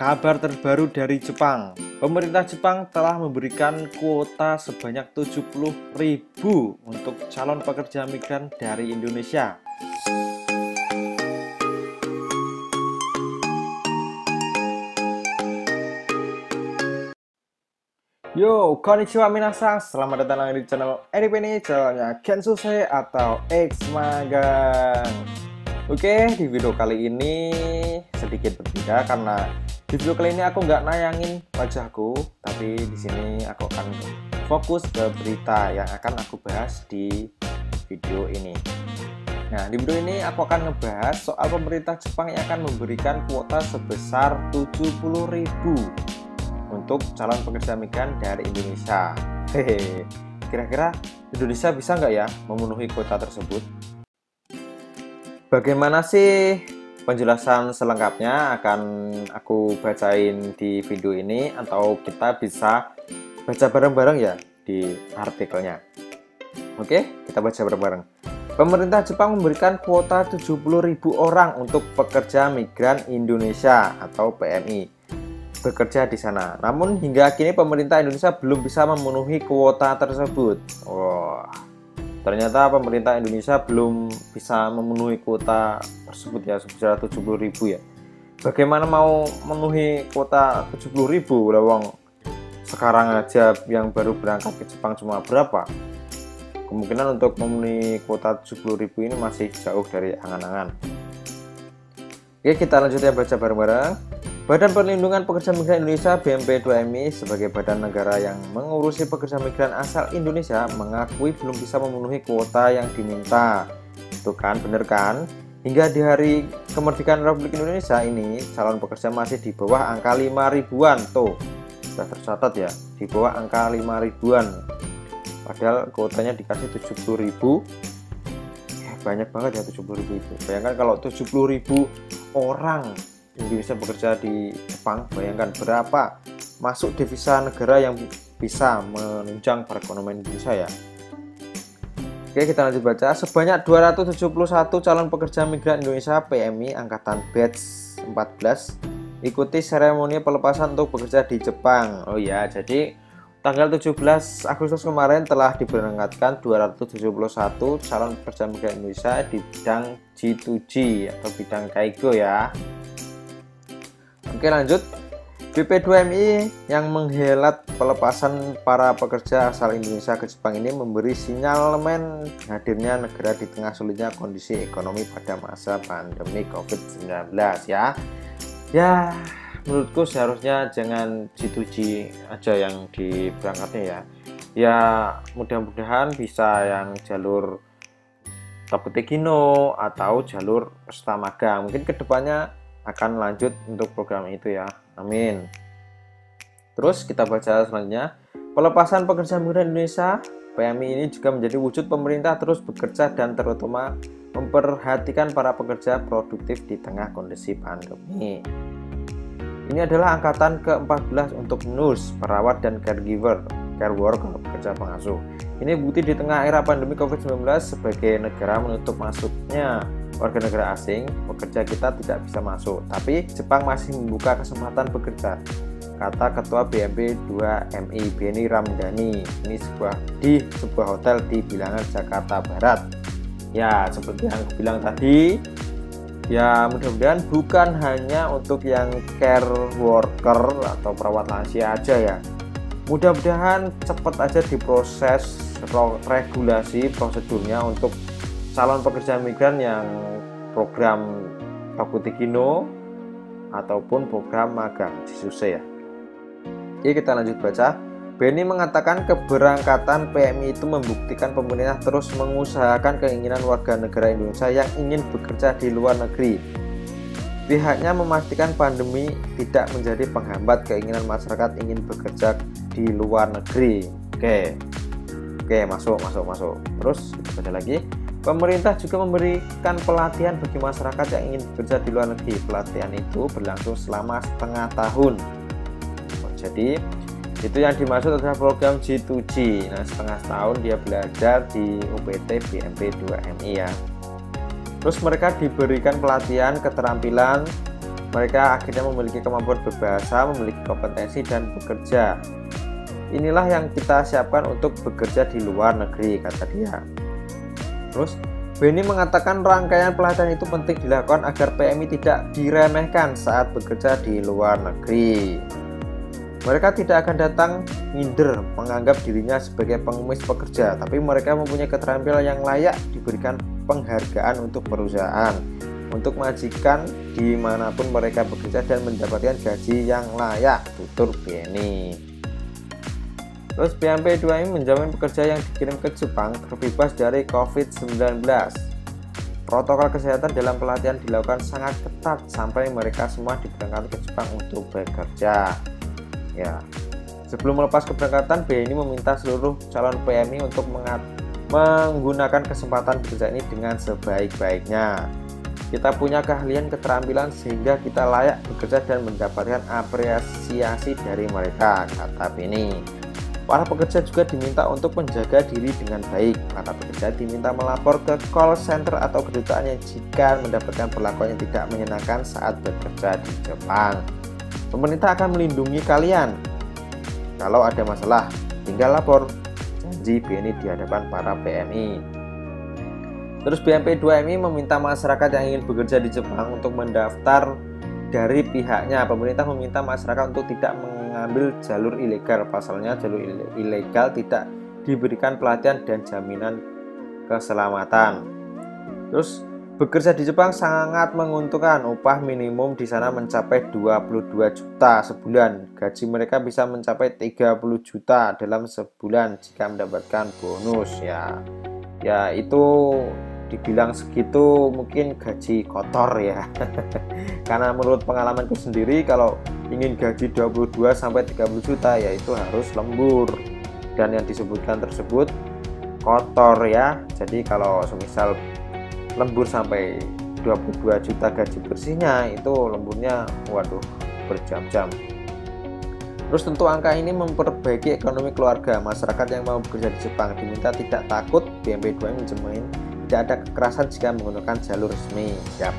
Kabar terbaru dari Jepang. Pemerintah Jepang telah memberikan kuota sebanyak 70.000 untuk calon pekerja migran dari Indonesia. Yo, konnichiwa minasan. Selamat datang lagi di channel Edip ini, channelnya Kensusei atau X Magang. Oke, di video kali ini sedikit berbeda karena di video kali ini aku nggak nayangin wajahku, tapi di sini aku akan fokus ke berita yang akan aku bahas di video ini. Nah, di video ini aku akan ngebahas soal pemerintah Jepang yang akan memberikan kuota sebesar 70.000 untuk calon pekerja migran dari Indonesia. Hehe, kira-kira Indonesia bisa nggak ya memenuhi kuota tersebut? Bagaimana sih penjelasan selengkapnya akan aku bacain di video ini, atau kita bisa baca bareng-bareng ya di artikelnya. Oke, kita baca bareng-bareng. Pemerintah Jepang memberikan kuota 70.000 orang untuk pekerja migran Indonesia atau PMI bekerja di sana. Namun hingga kini pemerintah Indonesia belum bisa memenuhi kuota tersebut. Wah, ternyata pemerintah Indonesia belum bisa memenuhi kuota tersebut ya, sebesar 70.000 ya. Bagaimana mau memenuhi kuota 70.000? Lawang sekarang aja yang baru berangkat ke Jepang cuma berapa? Kemungkinan untuk memenuhi kuota 70.000 ini masih jauh dari angan-angan. Oke, kita lanjut ya, baca bareng-bareng. Badan Perlindungan Pekerja Migran Indonesia BMP2MI sebagai badan negara yang mengurusi pekerja migran asal Indonesia mengakui belum bisa memenuhi kuota yang diminta. Itu kan, bener kan? Hingga di hari kemerdekaan Republik Indonesia ini, calon pekerja masih di bawah angka 5 ribuan. Tuh, sudah tercatat ya, di bawah angka 5 ribuan. Padahal kuotanya dikasih 70.000. Banyak banget ya 70.000 itu. Bayangkan kalau 70.000 orang Indonesia bekerja di Jepang, bayangkan berapa masuk devisa negara yang bisa menunjang perekonomian Indonesia ya. Oke, kita lanjut baca. Sebanyak 271 calon pekerja migran Indonesia PMI angkatan batch 14 ikuti seremoni pelepasan untuk bekerja di Jepang. Oh ya, jadi tanggal 17 Agustus kemarin telah diberangkatkan 271 calon pekerja migran Indonesia di bidang G2G atau bidang Kaigo ya. Oke, lanjut. BP2MI yang menghelat pelepasan para pekerja asal Indonesia ke Jepang ini memberi sinyalemen hadirnya negara di tengah sulitnya kondisi ekonomi pada masa pandemi COVID-19 ya. Ya, menurutku seharusnya jangan G2G aja yang diberangkatnya ya. Ya, mudah-mudahan bisa yang jalur Tokutekino atau jalur peserta magang. Mungkin kedepannya akan lanjut untuk program itu ya, amin. Terus kita baca selanjutnya. Pelepasan pekerja migran Indonesia PMI ini juga menjadi wujud pemerintah terus bekerja dan terutama memperhatikan para pekerja produktif di tengah kondisi pandemi. Ini adalah angkatan ke-14 untuk nurse, perawat, dan caregiver, care worker, pekerja pengasuh. Ini bukti di tengah era pandemi COVID-19 sebagai negara menutup masuknya warga negara asing, pekerja kita tidak bisa masuk. Tapi Jepang masih membuka kesempatan bekerja, kata Ketua BMP2MI Beni Ramdhani. Ini di sebuah hotel di Bilangan, Jakarta Barat. Ya, seperti yang aku bilang tadi, ya mudah-mudahan bukan hanya untuk yang care worker atau perawat lansia aja ya. Mudah-mudahan cepat aja diproses regulasi prosedurnya untuk calon pekerja migran yang program Tokutekino ataupun program magang Jisuse ya. Oke, kita lanjut baca. Beni mengatakan keberangkatan PMI itu membuktikan pemerintah terus mengusahakan keinginan warga negara Indonesia yang ingin bekerja di luar negeri. Pihaknya memastikan pandemi tidak menjadi penghambat keinginan masyarakat ingin bekerja di luar negeri. Oke, masuk. Terus kita baca lagi. Pemerintah juga memberikan pelatihan bagi masyarakat yang ingin bekerja di luar negeri. Pelatihan itu berlangsung selama setengah tahun. Jadi itu yang dimaksud adalah program G2G. Nah, setengah tahun dia belajar di UPT BMP2MI ya. Terus mereka diberikan pelatihan keterampilan Mereka akhirnya memiliki kemampuan berbahasa, memiliki kompetensi dan bekerja. Inilah yang kita siapkan untuk bekerja di luar negeri, kata dia. Terus Benny mengatakan rangkaian pelatihan itu penting dilakukan agar PMI tidak diremehkan saat bekerja di luar negeri. Mereka tidak akan datang minder menganggap dirinya sebagai pengemis pekerja, tapi mereka mempunyai keterampilan yang layak diberikan penghargaan untuk perusahaan, untuk majikan dimanapun mereka bekerja dan mendapatkan gaji yang layak, tutur Benny. Terus BMP2 ini menjamin pekerja yang dikirim ke Jepang terbebas dari COVID-19. Protokol kesehatan dalam pelatihan dilakukan sangat ketat sampai mereka semua diberangkatkan ke Jepang untuk bekerja. Ya, sebelum melepas keberangkatan, BNI meminta seluruh calon PMI untuk menggunakan kesempatan bekerja ini dengan sebaik-baiknya. Kita punya keahlian keterampilan sehingga kita layak bekerja dan mendapatkan apresiasi dari mereka, kata BNI. Para pekerja juga diminta untuk menjaga diri dengan baik. Para pekerja diminta melapor ke call center atau kedutaan yang jika mendapatkan perlakuan yang tidak menyenangkan saat bekerja di Jepang. Pemerintah akan melindungi kalian. Kalau ada masalah, tinggal lapor, janji BNI di hadapan para PMI. Terus BMP2MI meminta masyarakat yang ingin bekerja di Jepang untuk mendaftar dari pihaknya. Pemerintah meminta masyarakat untuk tidak mengambil jalur ilegal. Pasalnya jalur ilegal tidak diberikan pelatihan dan jaminan keselamatan. Terus bekerja di Jepang sangat menguntungkan. Upah minimum di sana mencapai 22 juta sebulan. Gaji mereka bisa mencapai 30 juta dalam sebulan jika mendapatkan bonus ya. Ya itu dibilang segitu mungkin gaji kotor ya. Karena menurut pengalamanku sendiri kalau ingin gaji 22 sampai 30 juta ya itu harus lembur. Dan yang disebutkan tersebut kotor ya. Jadi kalau semisal lembur sampai 22 juta gaji bersihnya itu lemburnya waduh berjam-jam. Terus tentu angka ini memperbaiki ekonomi keluarga. Masyarakat yang mau bekerja di Jepang diminta tidak takut. BMP2 menjamin tidak ada kekerasan jika menggunakan jalur resmi. Siap.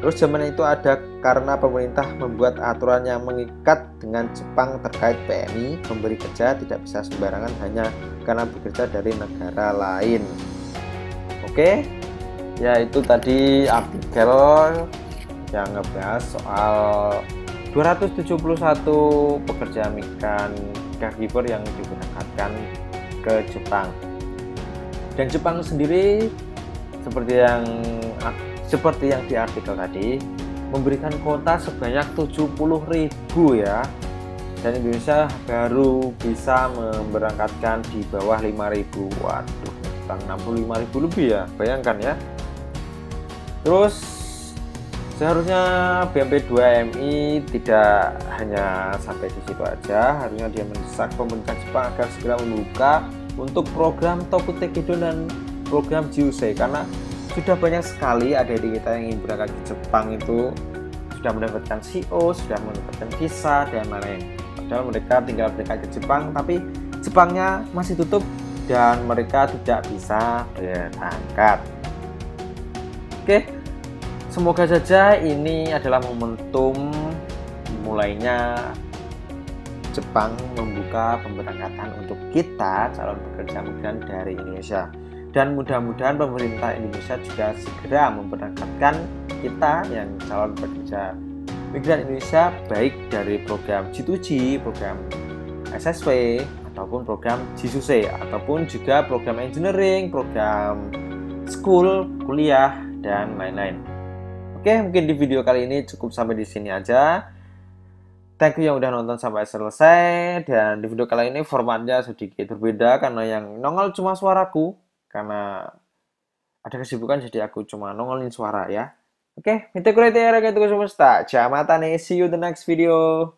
Terus zaman itu ada karena pemerintah membuat aturan yang mengikat dengan Jepang terkait PMI memberi kerja tidak bisa sembarangan hanya karena bekerja dari negara lain. Oke. Ya itu tadi artikel yang ngebahas soal 271 pekerja migran caregiver yang diberangkatkan ke Jepang. Dan Jepang sendiri seperti yang di artikel tadi memberikan kuota sebanyak 70.000 ya. Dan Indonesia baru bisa memberangkatkan di bawah 5.000. Waduh, tentang 65.000 lebih ya. Bayangkan ya. Terus seharusnya BMP2MI tidak hanya sampai di situ aja, harusnya dia mendesak pemerintah Jepang agar segera membuka untuk program Toku Tekido dan program Jiusei, karena sudah banyak sekali adik-adik kita yang ingin berangkat ke Jepang itu sudah mendapatkan CO, sudah mendapatkan visa dan lain-lain. Padahal mereka tinggal berangkat ke Jepang, tapi Jepangnya masih tutup dan mereka tidak bisa berangkat. Oke, semoga saja ini adalah momentum mulainya Jepang membuka pemberangkatan untuk kita calon pekerja migran dari Indonesia. Dan mudah-mudahan pemerintah Indonesia juga segera memberangkatkan kita yang calon pekerja migran Indonesia baik dari program G2G, program SSW, ataupun program Jisusei, ataupun juga program engineering, program school, kuliah, dan lain-lain. Oke, mungkin di video kali ini cukup sampai di sini aja. Thank you yang udah nonton sampai selesai. Dan di video kali ini formatnya sedikit berbeda karena yang nongol cuma suaraku. Karena ada kesibukan jadi aku cuma nongolin suara ya. Oke, mite kurete ya rakyat semesta. See you the next video.